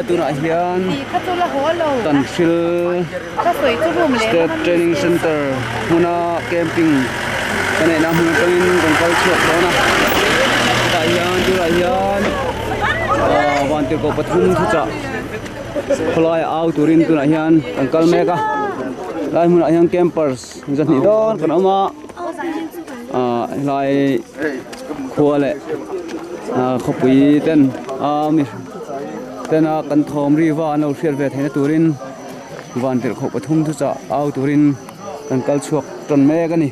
tu na hian khát tu là hồ lâu tan sil khát soi tu room lệ State Training Center huna camping kane na hun tangin kongkal chuak do na ta hian tu la hian wan te ko pathum thu cha kholai au turin tu na hian kongkal meka lai mun hian campers jan ni don kan ama lai khuale khopui ten mi ten kan thom ri wa no shir ve theina turin van tir kho pathum thu cha au turin kan kal chuak ton me ka ni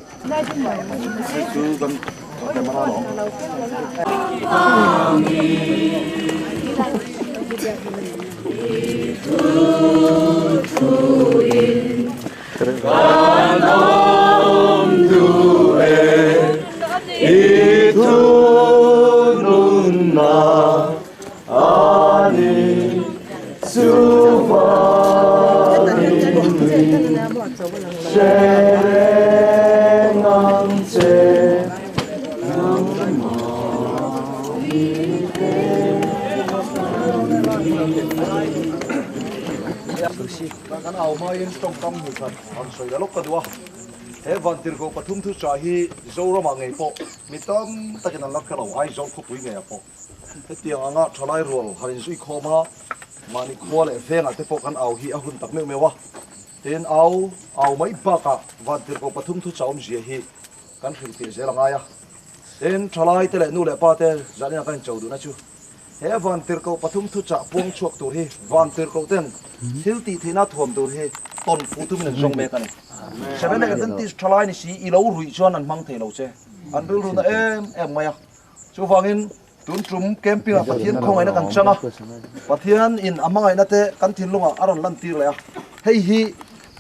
kan au mai in tong kam hu khan an soi da lok ka duwa he van tir ko pathum thu cha hi zoro ma ngai po mitam takin an lak ka lo ai zo khu pui ngai po he tiang anga thalai rol harin sui khoma mani khole fenga te po kan au hi a hun tak me mewa ten au mai ba ka van tir ko pathum thu chaum ji hi kan khil ti zelanga ya ten thalai te le nu le pa te zani kan chau du na chu he van tir ko pathum thu cha puang chuak tur hi van tir ko ten thil ti thina thom tur hi ton fu tu min jong me ka ni seven le ten ti thalai ni si i lo rui chuan an mang thei lo che an rul ru na em maya chu wangin tun trum camping a pathian khong aina kan changa pathian in amangai na te kan thin lunga aron lan tir le a hei hi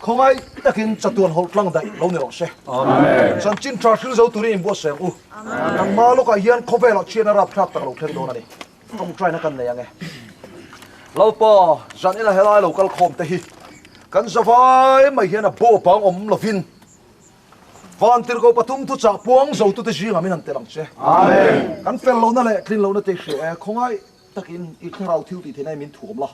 khongai takin chatuan hol tlang dai lo ni ro se amen san chin tra thil zo turi in bo se u nang ma lo ka hian khovel a chian ara phrap tak lo thlen do na ni tong try na kan le ange lo po zan ila helai local khom te hi kan zawai mai hian a bo pang om lovin van tir ko pathum thu cha puang zo tu te ji ngamin an te lang che amen kan fel lo na le clean lo na te she khongai takin i tharau thiu ti thena min thuam la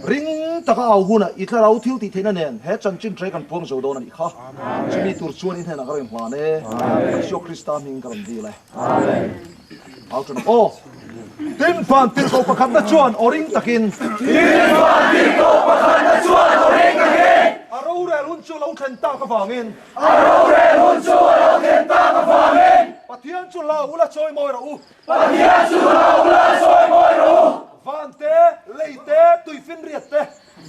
ring taka au huna i tharau thiu ti thena nen he chan chin tre kan puang zo do na ni kha chimi tur chuan in hena ka rem hla ne Jesu Krista min karam di le amen out oh tin van tir ko pakhat na chuan oring takin tin van tir ko pakhat na chuan oring takin aro re lun chu lo then ta ka wangin aro re lun chu lo then ta ka wangin pathian chu la ula choi moi ro pathian chu la ula choi moi ro van te leite tui fin riat te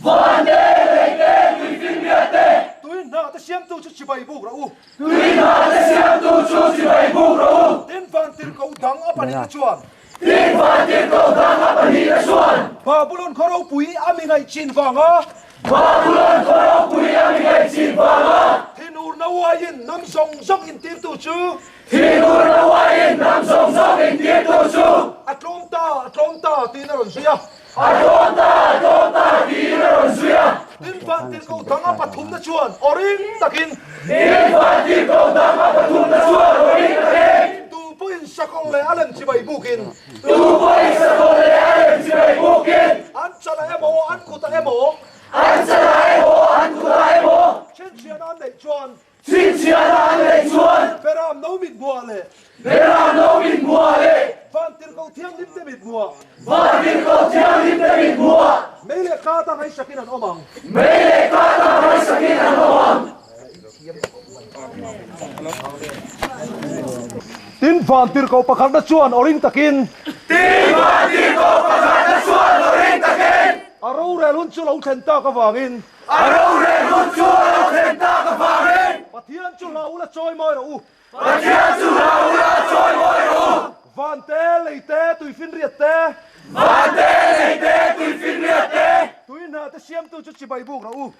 van te leite tui fin riat te tui na ta siam tu chu chibai bu ro tui na ta siam tu chu chibai bu ro tin van tir ko dang apani na chuan tin van tir ko dang apani na chuan babulon khoro pui ami ngai chin wanga babulon khoro pui ami ngai chin wanga thinur na wain nam song song in tir tu chu thinur na wain nam song song in tir tu chu atlom ta tin ron sia atlom ta tin ron sia tin van tir ko dang apathum na chuan oring takin tin van tir ko dang apathum na chuan oring takin puin sakol le alam chibai bukin tu puin sakol le alam chibai bukin an chala emo an kuta emo an chala emo an kuta emo chen chian an nei chuan beram no mit buale van tir ko thiam lim te mit bua meile ka ta hai sakin an omang tin van tir ko pakhat na chuan oring takin aro re lun chu lo then ta ka wangin pathian chu la ula choi moi ro van te leite tui fin riat te tui na ta siam tu chu chibai buk ro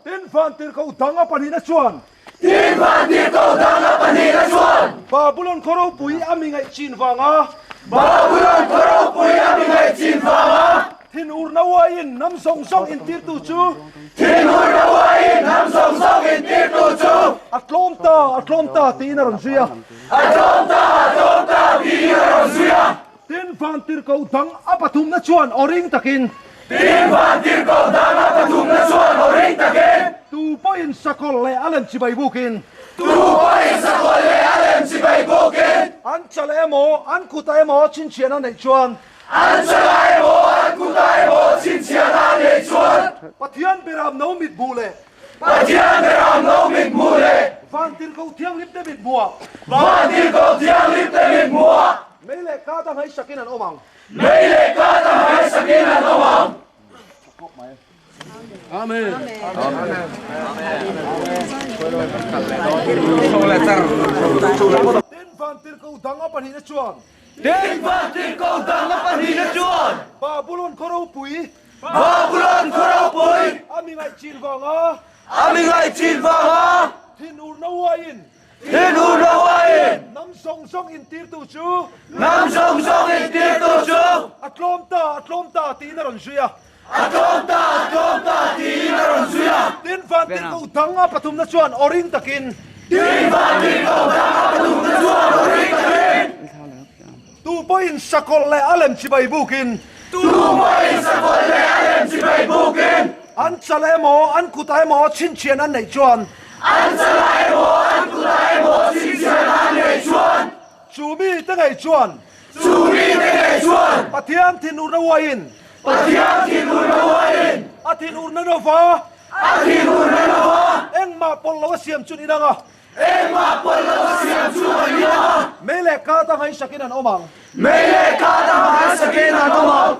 tin van tir ko dang apani na chuan babulon khoro pui ami ngai chin wanga thin ur na wain nam song song in tir tu chu atlom ta tin ron sia tin van tir ko dang apathum na chuan oring takin tin van tir ko dang apathum na chuan oring takin tu poin sakol le alem chibai bukin tu poin sakol le alem chibai bukin an chale emo an kutai emo chin chiana nei chuan an chalai mo an kutai mo chin chiana nei chuan pathian beram no mit bule pathian beram no mit bule van tir ko thiang lip de mit bua van tir ko thiang lip de mit bua mele ka dang hai sakin an omang meile ka tam hai sakin an omang amen tin van tir ko dang apani na chuan tin van tir ko dang apani na chuan babulon khoro pui babulon khoro pui ami ngai chin wanga ami ngai chin wanga thin ur no wain hin u no wain nam song song in tir tu chu nam song song in tir tu chu atlom ta ti na ron suya atom ta ti na ron suya tin van tir ko dang apathum na chuan oring takin tin van tir ko dang apathum na chuan oring takin tu poin sakol le alem chibai bukin tu poin sakol le alem chibai bukin an chale mo an kutai mo chin chian an nei chuan an chalai mo an kutai mo chin chiana nei chuan chu mi te ngai chuan chu mi te ngai chuan pathian thin ur na wain pathian thin ur na wain a thin ur na no va a thin ur na no va eng ma pol lo siam chun inanga em ma pol lo siam chu ania mele ka dang hai sakin an omang meile ka tam hai sakin an omang